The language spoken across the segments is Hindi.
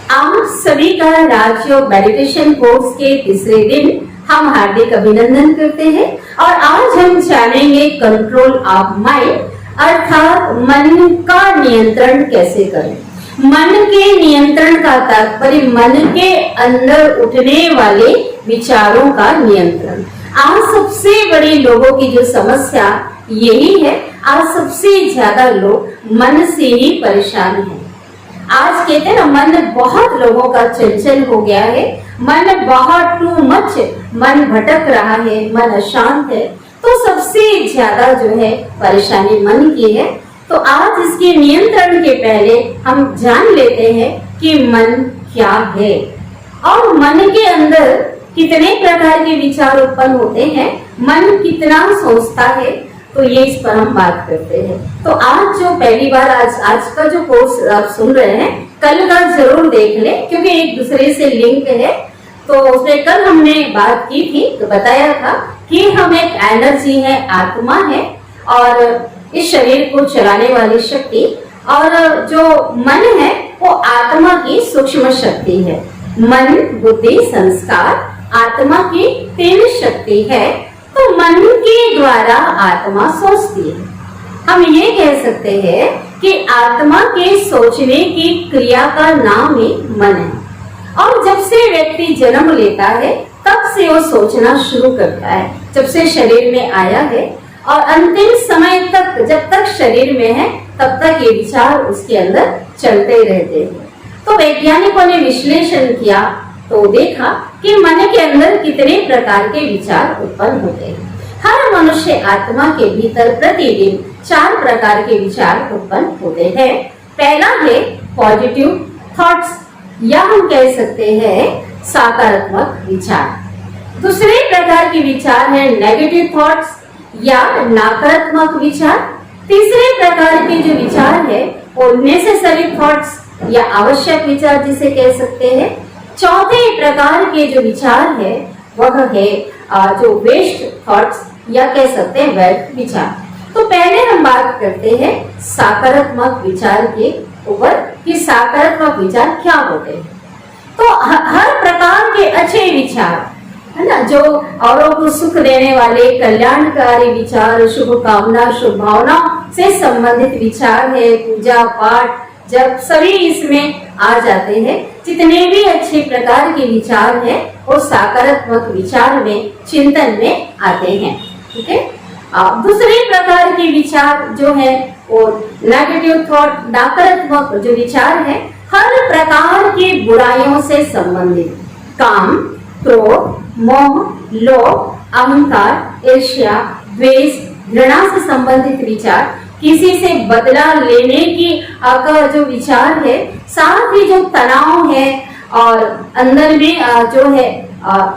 आप सभी का राजयोग मेडिटेशन कोर्स के तीसरे दिन हम हार्दिक अभिनंदन करते हैं और आज हम जानेंगे कंट्रोल ऑफ माइंड अर्थात मन का नियंत्रण कैसे करें। मन के नियंत्रण का तात्पर्य मन के अंदर उठने वाले विचारों का नियंत्रण। आज सबसे बड़ी लोगों की जो समस्या यही है, आज सबसे ज्यादा लोग मन से ही परेशान हैं। आज कहते हैं ना, मन बहुत लोगों का चंचल हो गया है, मन बहुत टू मच, मन भटक रहा है, मन अशांत है। तो सबसे ज्यादा जो है परेशानी मन की है। तो आज इसके नियंत्रण के पहले हम जान लेते हैं कि मन क्या है और मन के अंदर कितने प्रकार के विचार उत्पन्न होते हैं, मन कितना सोचता है। तो ये इस पर हम बात करते हैं। तो आज जो पहली बार आज का जो कोर्स आप सुन रहे हैं, कल का जरूर देख ले क्योंकि एक दूसरे से लिंक है। तो उसमें कल हमने बात की थी, तो बताया था कि हम एक एनर्जी है, आत्मा है और इस शरीर को चलाने वाली शक्ति, और जो मन है वो आत्मा की सूक्ष्म शक्ति है। मन, बुद्धि, संस्कार आत्मा की 3 शक्ति है। तो मन के द्वारा आत्मा सोचती है। हम ये कह सकते हैं कि आत्मा के सोचने की क्रिया का नाम ही मन है। और जब से व्यक्ति जन्म लेता है तब से वो सोचना शुरू करता है, जब से शरीर में आया है और अंतिम समय तक, जब तक शरीर में है तब तक ये विचार उसके अंदर चलते रहते हैं। तो वैज्ञानिकों ने विश्लेषण किया तो देखा कि मन के अंदर कितने प्रकार के विचार उत्पन्न होते हैं। हर मनुष्य आत्मा के भीतर प्रतिदिन 4 प्रकार के विचार उत्पन्न होते हैं। पहला है पॉजिटिव थॉट्स या हम कह सकते हैं सकारात्मक विचार। दूसरे प्रकार के विचार है नेगेटिव थॉट्स या नकारात्मक विचार। तीसरे प्रकार के जो विचार है वो नेसेसरी थॉट्स या आवश्यक विचार जिसे कह सकते हैं। चौथे प्रकार के जो विचार है वह है जो वेस्ट थॉट्स या कह सकते हैं व्यर्थ विचार। तो पहले हम बात करते हैं सकारात्मक विचार के ऊपर कि सकारात्मक विचार क्या होते हैं। तो हर प्रकार के अच्छे विचार है ना, जो औरों को सुख देने वाले कल्याणकारी विचार, शुभ कामना, शुभ भावना से संबंधित विचार है, पूजा पाठ जब सभी इसमें आ जाते हैं। जितने भी अच्छे प्रकार के विचार हैं वो सकारात्मक विचार में, चिंतन में आते हैं। ठीक है। दूसरे प्रकार के विचार जो है वो नेगेटिव थॉट, नकारात्मक जो विचार है, हर प्रकार की बुराइयों से संबंधित, काम, क्रोध, मोह, लोभ, अहंकार, ईर्ष्या, द्वेष, घृणा से संबंधित विचार, किसी से बदला लेने की का जो विचार है, साथ ही जो तनाव है और अंदर में जो है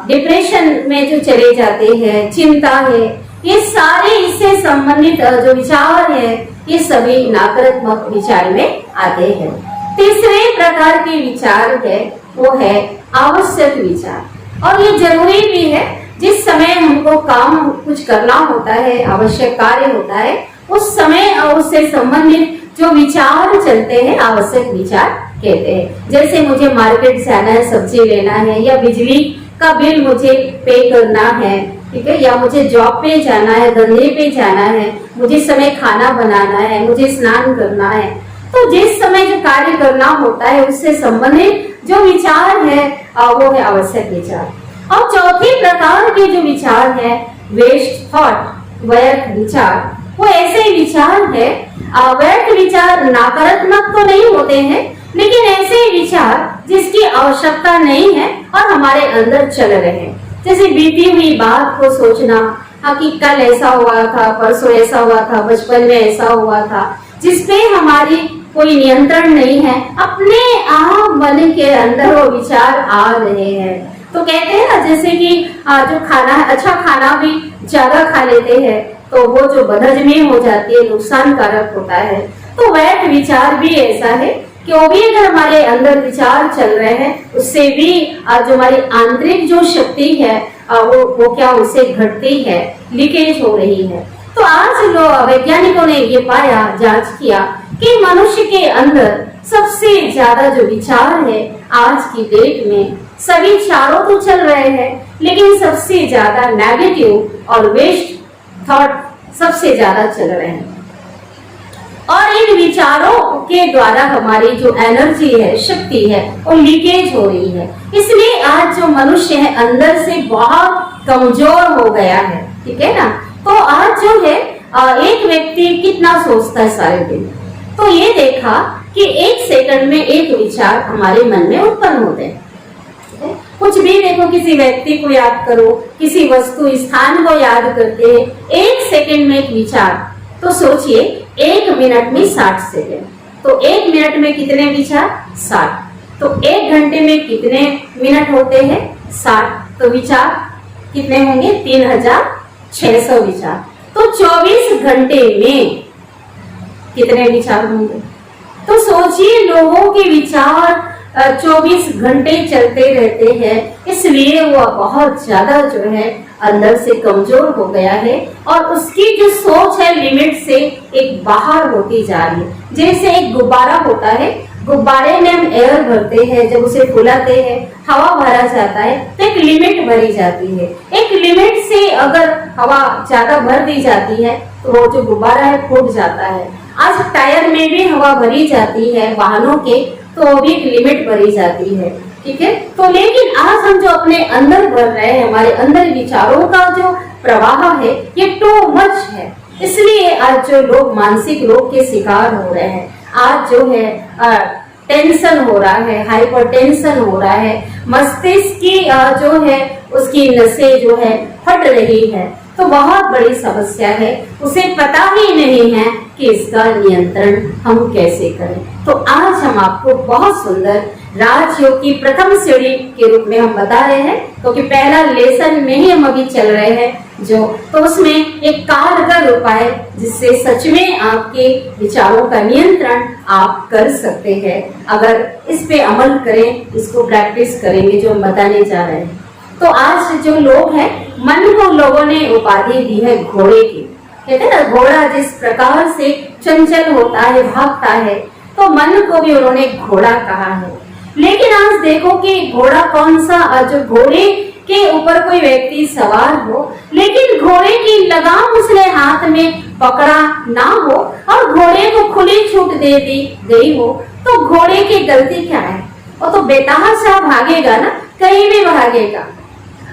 डिप्रेशन में जो चले जाते हैं, चिंता है, ये सारे इससे संबंधित जो विचार है ये सभी नकारात्मक विचार में आते हैं। तीसरे प्रकार के विचार है वो है आवश्यक विचार, और ये जरूरी भी है। जिस समय हमको काम कुछ करना होता है, आवश्यक कार्य होता है, उस समय उससे संबंधित जो विचार चलते हैं आवश्यक विचार कहते हैं। जैसे मुझे मार्केट जाना है, सब्जी लेना है, या बिजली का बिल मुझे पे करना है, ठीक है, या मुझे जॉब पे जाना है, धंधे पे जाना है, मुझे समय खाना बनाना है, मुझे स्नान करना है। तो जिस समय जो कार्य करना होता है उससे संबंधित जो विचार है वो है आवश्यक विचार। और चौथे प्रकार के जो विचार है वेस्ट थॉट, व्यर्थ विचार, वो ऐसे विचार है, व्यर्थ विचार नकारात्मक तो नहीं होते हैं लेकिन ऐसे विचार जिसकी आवश्यकता नहीं है और हमारे अंदर चल रहे हैं। जैसे बीती हुई बात को सोचना, हाँ कि कल ऐसा हुआ था, परसों ऐसा हुआ था, बचपन में ऐसा हुआ था, जिसपे हमारी कोई नियंत्रण नहीं है, अपने आप मन के अंदर वो विचार आ रहे हैं। तो कहते हैं ना, जैसे कि जो खाना, अच्छा खाना भी ज्यादा खा लेते हैं तो वो जो बदहजमी हो जाती है, नुकसानकारक होता है। तो व्यर्थ विचार भी ऐसा है कि वो भी अगर हमारे अंदर विचार चल रहे हैं उससे भी जो हमारी आंतरिक जो शक्ति है वो क्या उससे घटती है, लीकेज हो रही है। तो आज वैज्ञानिकों ने ये पाया, जांच किया कि मनुष्य के अंदर सबसे ज्यादा जो विचार है आज की डेट में, सभी चारों तो चल रहे हैं लेकिन सबसे ज्यादा नेगेटिव और वेस्ट थॉट सबसे ज्यादा चल रहे हैं। और इन विचारों के द्वारा हमारी जो एनर्जी है, शक्ति है, वो लीकेज हो रही है। इसलिए आज जो मनुष्य है अंदर से बहुत कमजोर हो गया है, ठीक है ना। तो आज जो है एक व्यक्ति कितना सोचता है सारे दिन, तो ये देखा कि 1 सेकंड में एक विचार हमारे मन में उत्पन्न होते हैं। कुछ भी देखो, किसी व्यक्ति को याद करो, किसी वस्तु स्थान को याद करते हैं, 1 सेकंड में एक विचार। तो सोचिए 1 मिनट में 60 सेकंड, तो 1 मिनट में कितने विचार? 60। तो 1 घंटे में कितने मिनट होते हैं? 60। तो विचार कितने होंगे? 3600 विचार। तो 24 घंटे में कितने विचार होंगे? तो सोचिए लोगों के विचार 24 घंटे चलते रहते हैं, इसलिए वो बहुत ज्यादा जो है अंदर से कमजोर हो गया है और उसकी जो सोच है लिमिट से एक बाहर होती जा रही है। जैसे एक गुब्बारा होता है, गुब्बारे में हम एयर भरते हैं, जब उसे फुलाते हैं हवा भरा जाता है तो एक लिमिट भरी जाती है। एक लिमिट से अगर हवा ज्यादा भर दी जाती है तो वो जो गुब्बारा है फूट जाता है। आज टायर में भी हवा भरी जाती है वाहनों के, तो वो भी एक लिमिट भरी जाती है, ठीक है। तो लेकिन आज हम जो अपने अंदर भर रहे हैं, हमारे अंदर विचारों का जो प्रवाह है ये टू मच है, इसलिए आज जो लोग मानसिक रोग के शिकार हो रहे हैं। आज जो है टेंशन हो रहा है, हाइपर टेंशन हो रहा है, मस्तिष्क की जो है उसकी नसें जो है फट रही है, तो बहुत बड़ी समस्या है। उसे पता ही नहीं है कि इसका नियंत्रण हम कैसे करें। तो आज हम आपको बहुत सुंदर राजयोग की प्रथम सीढ़ी के रूप में हम बता रहे हैं, क्योंकि पहला लेसन में ही हम अभी चल रहे हैं जो, तो उसमें एक कारगर उपाय जिससे सच में आपके विचारों का नियंत्रण आप कर सकते हैं। अगर इस पे अमल करें, इसको प्रैक्टिस करेंगे जो हम बताने जा रहे हैं। तो आज जो लोग हैं, मन को लोगों ने उपाधि दी है घोड़े की। कहते हैं ना, घोड़ा जिस प्रकार से चंचल होता है, भागता है, तो मन को भी उन्होंने घोड़ा कहा है। लेकिन आज देखो कि घोड़ा कौन सा, जो घोड़े के ऊपर कोई व्यक्ति सवार हो लेकिन घोड़े की लगाम उसने हाथ में पकड़ा ना हो और घोड़े को खुली छूट दे दी गई हो, तो घोड़े की गलती क्या है? वो तो बेतहाशा भागेगा ना, कहीं भी भागेगा।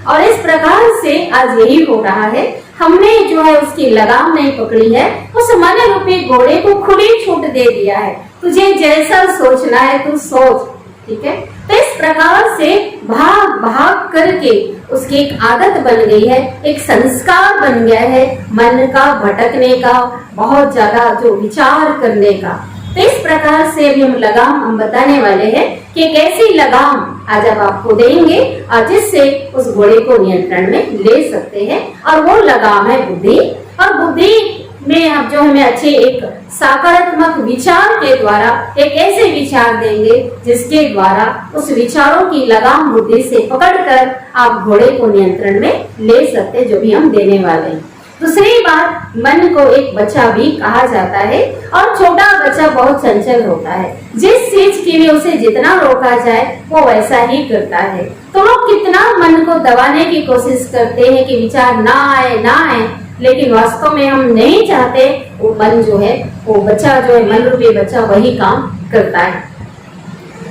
और इस प्रकार से आज यही हो रहा है, हमने जो है उसकी लगाम नहीं पकड़ी है, उस मन रूपी घोड़े को खुली छूट दे दिया है। तुझे जैसा सोचना है तू सोच, ठीक है। तो इस प्रकार से भाग भाग करके उसकी एक आदत बन गई है, एक संस्कार बन गया है मन का भटकने का, बहुत ज्यादा जो विचार करने का। तो इस प्रकार से अभी हम लगाम हम बताने वाले हैं कि एक ऐसी लगाम आज अब आपको देंगे और जिससे उस घोड़े को नियंत्रण में ले सकते हैं, और वो लगाम है बुद्धि। और बुद्धि में अब जो हमें अच्छे एक सकारात्मक विचार के द्वारा एक ऐसे विचार देंगे जिसके द्वारा उस विचारों की लगाम बुद्धि से पकड़कर आप घोड़े को नियंत्रण में ले सकते, जो भी हम देने वाले हैं। दूसरी बात, मन को एक बच्चा भी कहा जाता है और छोटा बच्चा बहुत चंचल होता है। जिस चीज के लिए उसे जितना रोका जाए वो वैसा ही करता है। तो लोग कितना मन को दबाने की कोशिश करते हैं कि विचार ना आए, लेकिन वास्तव में हम नहीं चाहते। वो मन जो है, वो बच्चा जो है, मन रूपी बच्चा वही काम करता है।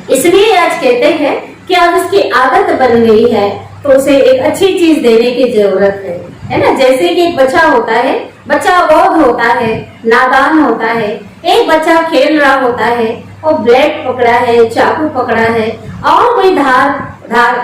इसलिए आज कहते हैं कि आज उसकी आदत बन गई है तो उसे एक अच्छी चीज देने की जरूरत है ना। जैसे कि एक बच्चा होता है, बच्चा अबोध होता है, नादान होता है। एक बच्चा खेल रहा होता है, वो ब्लेड पकड़ा है, चाकू पकड़ा है और कोई धार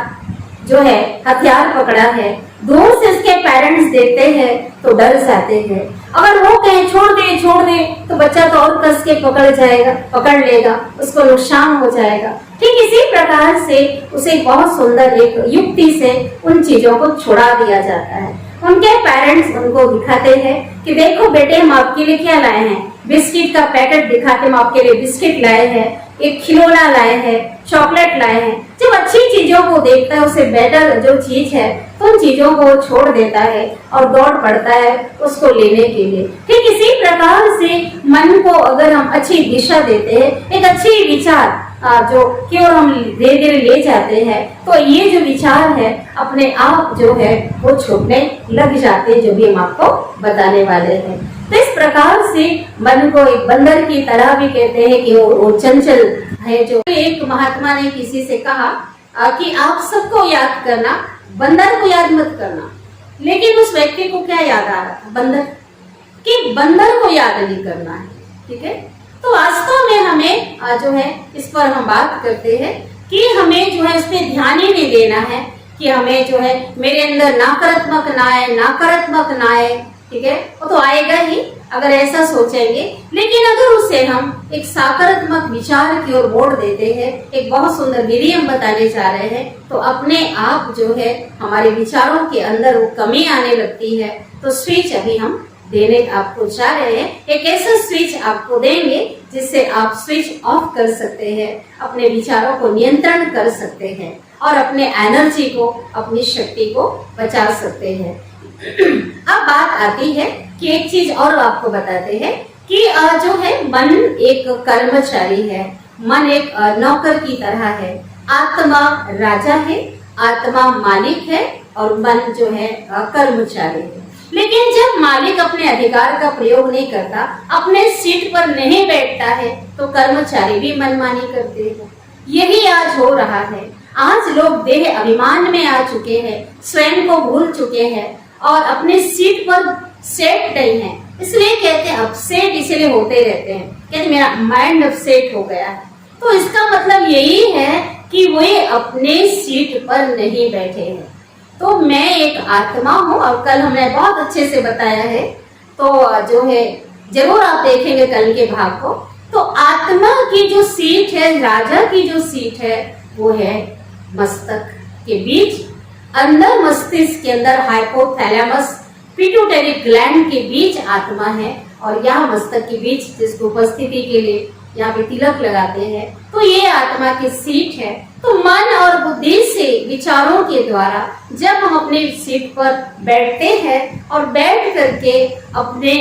जो है हथियार पकड़ा है। दूर से उसके पेरेंट्स देखते हैं तो डर जाते हैं। अगर वो कहें छोड़ दे तो बच्चा तो और कस के पकड़ लेगा, उसको नुकसान हो जाएगा। ठीक इसी प्रकार से उसे बहुत सुंदर एक युक्ति से उन चीजों को छुड़ा दिया जाता है। उनके पेरेंट्स उनको दिखाते हैं कि देखो बेटे, हम आपके लिए क्या लाए हैं। बिस्किट का पैकेट दिखाते, हम आपके लिए बिस्किट लाए हैं, एक खिलौना लाए हैं, चॉकलेट लाए हैं। जब अच्छी चीजों को देखता है, उसे बेटर जो चीज है तो उन चीजों को छोड़ देता है और दौड़ पड़ता है उसको लेने के लिए। ठीक इसी प्रकार से मन को अगर हम अच्छी दिशा देते हैं, एक अच्छी विचार जो की ओर हम धीरे धीरे ले जाते हैं, तो ये जो विचार है अपने आप जो है वो छूटने लग जाते हैं, जो भी हम आपको बताने वाले हैं। तो इस प्रकार से मन को एक बंदर की तरह भी कहते हैं कि वो चंचल है। जो एक महात्मा ने किसी से कहा कि आप सबको याद करना, बंदर को याद मत करना। लेकिन उस व्यक्ति को क्या याद आ रहा था? बंदर, कि बंदर को याद नहीं करना है। ठीक है, तो वास्तव में हमें जो है इस पर हम बात करते हैं कि हमें जो है उस पर ध्यान ही नहीं देना है कि हमें जो है मेरे अंदर नकारात्मक ना आए, नकारात्मक ना आए। ठीक है, वो तो आएगा ही अगर ऐसा सोचेंगे। लेकिन अगर उसे हम एक सकारात्मक विचार की ओर मोड़ देते हैं, एक बहुत सुंदर विधि हम बताने जा रहे हैं, तो अपने आप जो है हमारे विचारों के अंदर वो कमी आने लगती है। तो स्विच अभी हम देने आपको जा रहे हैं, एक ऐसा स्विच आपको देंगे जिससे आप स्विच ऑफ कर सकते हैं, अपने विचारों को नियंत्रण कर सकते हैं और अपने एनर्जी को, अपनी शक्ति को बचा सकते हैं। अब बात आती है कि एक चीज और आपको बताते हैं कि जो है मन एक कर्मचारी है, मन एक नौकर की तरह है। आत्मा राजा है, आत्मा मालिक है और मन जो है कर्मचारी है। लेकिन जब मालिक अपने अधिकार का प्रयोग नहीं करता, अपने सीट पर नहीं बैठता है, तो कर्मचारी भी मनमानी करते हैं। यही आज हो रहा है। आज लोग देह अभिमान में आ चुके हैं, स्वयं को भूल चुके हैं और अपने सीट पर सेट नहीं है। इसलिए कहते हैं अपसेट इसलिए होते रहते हैं, कहते मेरा माइंड अपसेट हो गया है। तो इसका मतलब यही है कि वे अपने सीट पर नहीं बैठे हैं। तो मैं एक आत्मा हूँ और कल हमने बहुत अच्छे से बताया है, तो जो है जरूर आप देखेंगे कल के भाग को। तो आत्मा की जो सीट है, राजा की जो सीट है, वो है मस्तक के बीच, अंदर मस्तिष्क के अंदर हाइपोथैलेमस पिट्यूटरी ग्लैंड के बीच आत्मा है। और यहाँ मस्तक के बीच, जिसको उपस्थिति के लिए यहाँ पे तिलक लगाते हैं, तो ये आत्मा की सीट है। तो मन और बुद्धि से विचारों के द्वारा जब हम अपने सीट पर बैठते हैं और बैठ करके अपने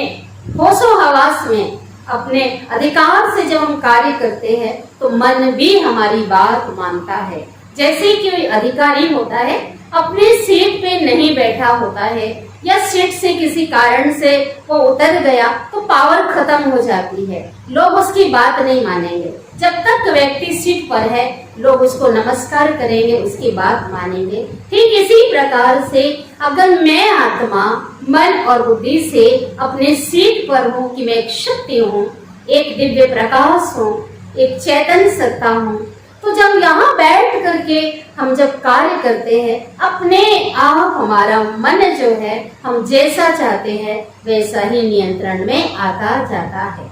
होशो हवास में अपने अधिकार से जब हम कार्य करते हैं, तो मन भी हमारी बात मानता है। जैसे कि कोई अधिकारी होता है, अपने सीट पे नहीं बैठा होता है या सीट से किसी कारण से वो उतर गया, तो पावर खत्म हो जाती है, लोग उसकी बात नहीं मानेंगे। जब तक व्यक्ति सीट पर है, लोग उसको नमस्कार करेंगे, उसकी बात मानेंगे। ठीक इसी प्रकार से अगर मैं आत्मा मन और बुद्धि से अपने सीट पर हूँ कि मैं एक शक्ति हूँ, एक दिव्य प्रकाश हूँ, एक चैतन्य सत्ता हूँ, तो जब यहाँ बैठ करके हम जब कार्य करते हैं, अपने आप हमारा मन जो है हम जैसा चाहते हैं वैसा ही नियंत्रण में आता जाता है।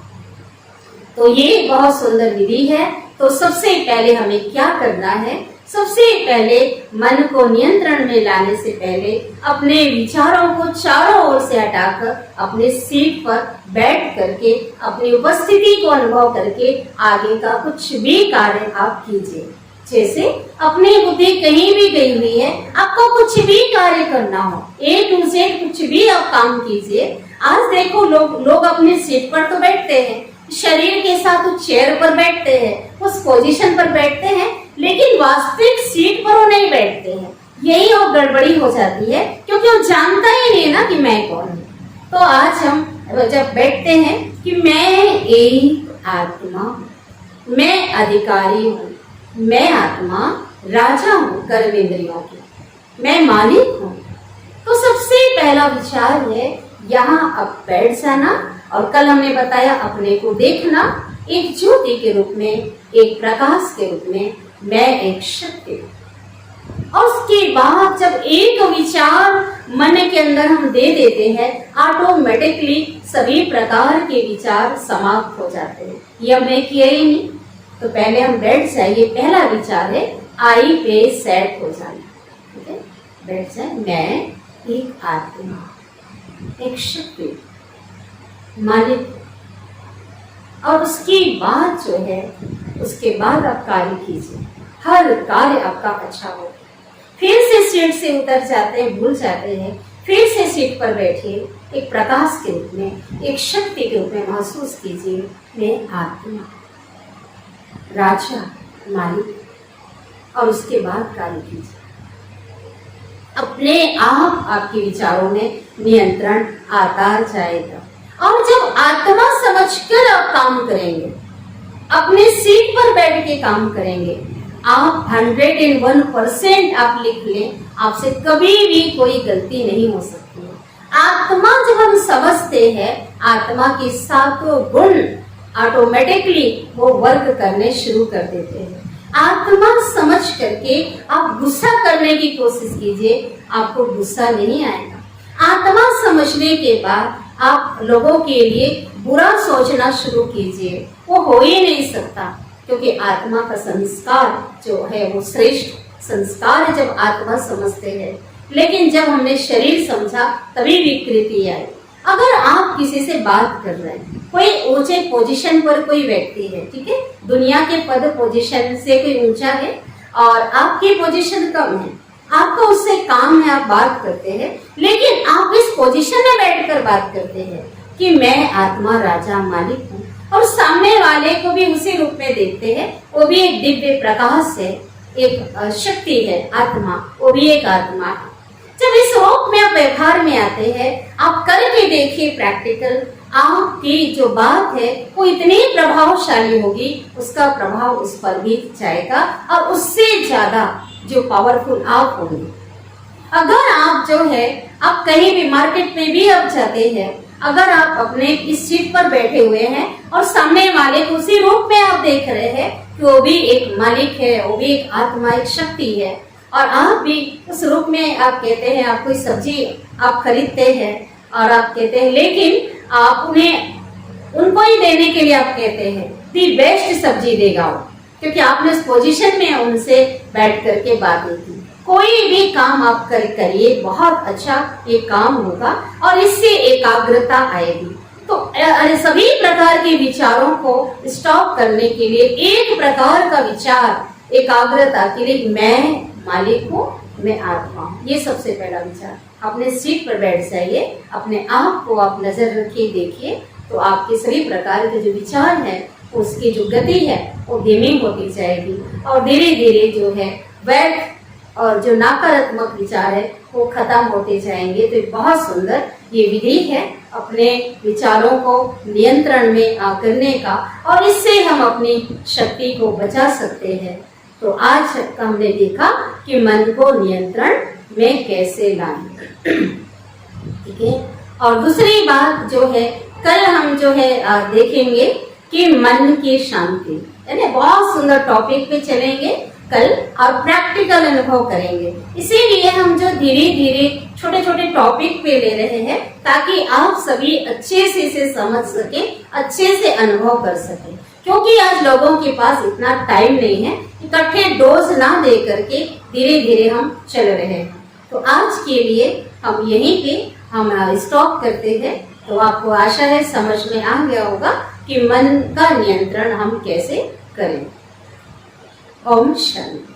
तो ये बहुत सुंदर विधि है। तो सबसे पहले हमें क्या करना है? सबसे पहले मन को नियंत्रण में लाने से पहले अपने विचारों को चारों ओर से हटाकर अपने सीट पर बैठ करके अपनी उपस्थिति को अनुभव करके आगे का कुछ भी कार्य आप कीजिए। जैसे अपनी बुद्धि कहीं भी गई हुई है, आपको कुछ भी कार्य करना हो, A to Z कुछ भी आप काम कीजिए। आज देखो लोग अपने सीट पर तो बैठते हैं, शरीर के साथ उस चेयर पर बैठते हैं, उस पोजीशन पर बैठते हैं, लेकिन वास्तविक सीट पर वो नहीं बैठते हैं। यही वो गड़बड़ी हो जाती है, क्योंकि वो जानता ही नहीं ना कि मैं कौन हूँ। तो आज हम जब बैठते हैं कि मैं एक आत्मा हूँ, मैं अधिकारी हूँ, मैं आत्मा राजा हूँ कर्मेंद्रियों की, मैं मालिक हूँ, तो सबसे पहला विचार है यहाँ अब बैठ जाना। और कल हमने बताया अपने को देखना एक ज्योति के रूप में, एक प्रकाश के रूप में, मैं एक शक्ति हूँ। और उसके बाद जब एक विचार मन के अंदर हम दे देते हैं, ऑटोमेटिकली सभी प्रकार के विचार समाप्त हो जाते हैं। ये हमने किया ही नहीं, तो पहले हम बैठ जाइए। पहला विचार है आई पे सेट हो जाना। ठीक है, बैठ जाए, मैं एक आत्मा, एक शक्ति, मालिक। और उसके बाद जो है, उसके बाद आप कार्य कीजिए। हर कार्य आपका अच्छा हो। फिर से सीट से उतर जाते हैं, भूल जाते हैं, फिर से सीट पर बैठिए, एक प्रकाश के रूप में, एक शक्ति के रूप में महसूस कीजिए, मैं आत्मा, राजा, मालिक, और उसके बाद कार्य कीजिए। अपने आप आपके विचारों में नियंत्रण आता जाएगा। और जब आत्मा समझकर आप काम करेंगे, अपने सीट पर बैठ के काम करेंगे, आप 101% आप लिख लें, आपसे कभी भी कोई गलती नहीं हो सकती है। आत्मा जब हम समझते हैं, आत्मा के सातों गुण ऑटोमेटिकली वो वर्क करने शुरू कर देते हैं। आत्मा समझ करके आप गुस्सा करने की कोशिश कीजिए, आपको गुस्सा नहीं आएगा। आत्मा समझने के बाद आप लोगों के लिए बुरा सोचना शुरू कीजिए, वो हो ही नहीं सकता, क्योंकि आत्मा का संस्कार जो है वो श्रेष्ठ संस्कार है जब आत्मा समझते हैं। लेकिन जब हमने शरीर समझा तभी विकृति आई। अगर आप किसी से बात कर रहे हैं, कोई ऊंचे पोजीशन पर कोई व्यक्ति है, ठीक है, दुनिया के पद पोजीशन से कोई ऊंचा है और आपकी पोजीशन कम है, आपका उससे काम है, आप बात करते हैं, लेकिन आप इस पोजीशन में बैठकर बात करते हैं कि मैं आत्मा, राजा, मालिक हूँ, और सामने वाले को भी उसी रूप में देखते हैं, वो भी एक दिव्य प्रकाश है, एक शक्ति है, आत्मा, वो भी एक आत्मा है। जब इस रूप में आप व्यवहार में आते हैं, आप करके देखिए प्रैक्टिकल, आपकी जो बात है वो इतनी प्रभावशाली होगी, उसका प्रभाव उस पर भी जाएगा और उससे ज्यादा जो पावरफुल आप होंगे। अगर आप जो है, आप कहीं भी मार्केट में भी आप जाते हैं, अगर आप अपने इस सीट पर बैठे हुए हैं और सामने वाले को उसी रूप में आप देख रहे हैं कि वो भी एक मालिक है, वो भी एक आत्मा, एक शक्ति है, और आप भी उस रूप में आप कहते हैं, आप कोई सब्जी आप खरीदते हैं और आप कहते हैं, लेकिन आप उन्हें उनको ही देने के लिए आप कहते हैं दी बेस्ट सब्जी देगा वो, क्योंकि आपने उस पोजीशन में उनसे बैठ करके बातें की। कोई भी काम आप करिए, बहुत अच्छा ये काम होगा और इससे एकाग्रता आएगी। तो सभी प्रकार के विचारों को स्टॉप करने के लिए एक प्रकार का विचार एकाग्रता के लिए, मैं मालिक हूँ, मैं आत्मा हूँ, ये सबसे पहला विचार। अपने सीट पर बैठ जाइए, अपने आप को आप नजर रखिए, देखिए, तो आपके सभी प्रकार के जो विचार है उसकी जो गति है वो धीमी होती जाएगी और धीरे धीरे जो है वैध और जो नकारात्मक विचार है वो खत्म होते जाएंगे। तो बहुत सुंदर ये विधि है अपने विचारों को नियंत्रण में करने का, और इससे हम अपनी शक्ति को बचा सकते हैं। तो आज हमने देखा कि मन को नियंत्रण में कैसे लाएं, ठीक है। और दूसरी बात जो है, कल हम जो है देखेंगे कि मन की शांति, यानी बहुत सुंदर टॉपिक पे चलेंगे कल और प्रैक्टिकल अनुभव करेंगे। इसीलिए हम जो धीरे धीरे छोटे छोटे टॉपिक पे ले रहे हैं ताकि आप सभी अच्छे से इसे समझ सके, अच्छे से अनुभव कर सके, क्योंकि आज लोगों के पास इतना टाइम नहीं है, इकट्ठे डोज ना दे करके धीरे धीरे हम चल रहे हैं। तो आज के लिए हम यहीं पे हम स्टॉप करते हैं। तो आपको आशा है समझ में आ गया होगा कि मन का नियंत्रण हम कैसे करें। ओम शांति।